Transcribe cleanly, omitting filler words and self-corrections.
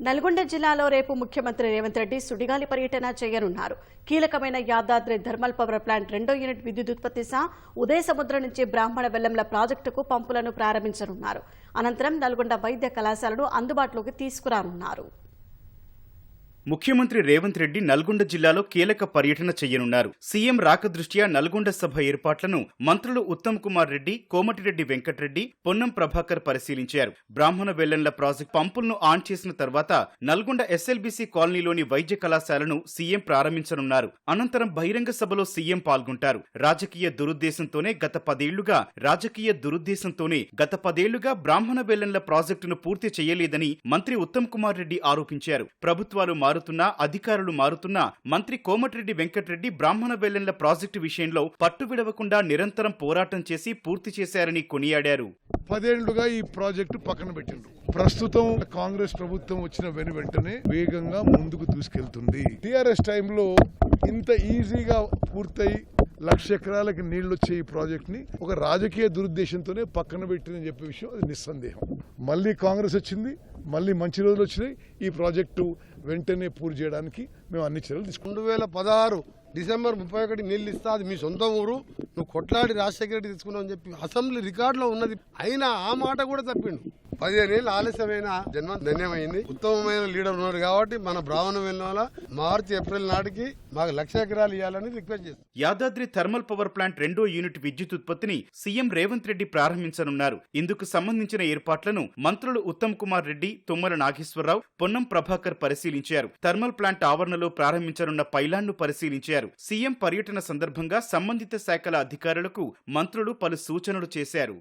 నల్గొండ జిల్లాలో రేపు ముఖ్యమంత్రి రేవంత్ రెడ్డి సుడిగాలి పర్యటన చేయనున్నారు. కీలకమైన యాదాద్రి థర్మల్ పవర్ ప్లాంట్ 2వ యూనిట్ విద్యుత్ ఉత్పత్తి ఉదయ సముద్రం నుంచి బ్రాహ్మణ వెల్లంల ప్రాజెక్టుకు పంపులను ప్రారంభించనున్నారు. అనంతరం నల్గొండ వైద్య కళాశాలను అందుబాటులోకి తీసుకురానున్నారు. ముఖ్యమంత్రి రేవంత్ రెడ్డి నల్గొండ జిల్లాలో కీలక పర్యటన చేయనున్నారు. సీఎం రాక దృష్ట్యా నల్గొండ సభ ఏర్పాట్లను మంత్రులు ఉత్తమ్ కుమార్ రెడ్డి, కోమటిరెడ్డి వెంకటరెడ్డి, పొన్నం ప్రభాకర్ పరిశీలించారు. బ్రాహ్మణ వెల్లంల ప్రాజెక్టు పంపులను ఆన్ చేసిన తర్వాత నల్గొండ ఎస్ఎల్బీసీ కాలనీలోని వైద్య కళాశాలను సీఎం ప్రారంభించనున్నారు. అనంతరం బహిరంగ సభలో సీఎం పాల్గొంటారు. రాజకీయ దురుద్దేశంతోనే గత పదేళ్లుగా బ్రాహ్మణ వెల్లంల ప్రాజెక్టును పూర్తి చేయలేదని మంత్రి ఉత్తమ్ కుమార్ రెడ్డి ఆరోపించారు. ప్రభుత్వాలు మారుతున్నా, అధికారులు మారుతున్నా మంత్రి కోమటిరెడ్డి వెంకటరెడ్డి బ్రాహ్మణ వెల్లంల ప్రాజెక్టు విషయంలో పట్టు విడవకుండా నిరంతరం పోరాటం చేసి పూర్తి చేశారని కొనియాడారు. 10 ఏళ్లుగా ఈ ప్రాజెక్టు పక్కన పెట్టిండ్రు. ప్రస్తుతం కాంగ్రెస్ ప్రభుత్వం వచ్చిన వెంటనే వేగంగా ముందుకు తీసుకెళ్తుంది. టీఆర్ఎస్ టైంలో ఇంత ఈజీగా పూర్తయి 1,00,000 ఎకరాలకి నీళ్లు వచ్చే ఈ ప్రాజెక్ట్ ని ఒక రాజకీయ దురుద్దేశంతోనే పక్కన పెట్టిందని చెప్పే విషయం అది నిస్సందేహం. మళ్ళీ కాంగ్రెస్ వచ్చింది, మళ్ళీ మంచి రోజులు వచ్చినాయి. ఈ ప్రాజెక్టు వెంటనే పూర్తి చేయడానికి మేము అన్ని చర్యలు తీసుకున్నాం. 2016 డిసెంబర్ 31 నీళ్ళు ఇస్తా, అది మీ సొంత ఊరు, నువ్వు కొట్లాడి రాజశేఖర రెడ్డి తీసుకున్నావు అని చెప్పి అసెంబ్లీ రికార్డులో ఉన్నది. అయినా ఆ మాట కూడా తప్పిండు. 15 ఏళ్ళు ఆలస్యమైన జన్మ ధన్యమైంది. ఉత్తమమైన లీడర్ ఉన్నారు కాబట్టి మన బ్రాహ్మణ వెల్లంల మార్చి ఏప్రిల్ నాటికి మాకు 1,00,000 ఎకరాలు ఇవ్వాలని రిక్వెస్ట్ చేస్తాం. యాదాద్రి థర్మల్ పవర్ ప్లాంట్ 2వ యూనిట్ విద్యుత్ ఉత్పత్తిని సీఎం రేవంత్ రెడ్డి ప్రారంభించనున్నారు. ఇందుకు సంబంధించిన ఏర్పాట్లను మంత్రులు ఉత్తమ్ కుమార్ రెడ్డి, తుమ్మల నాగేశ్వరరావు, పొన్నం ప్రభాకర్ పరిశీలించారు. థర్మల్ ప్లాంట్ ఆవరణలో ప్రారంభించనున్న పైలాన్ను పరిశీలించారు. సీఎం పర్యటన సందర్భంగా సంబంధిత శాఖల అధికారులకు మంత్రులు పలు సూచనలు చేశారు.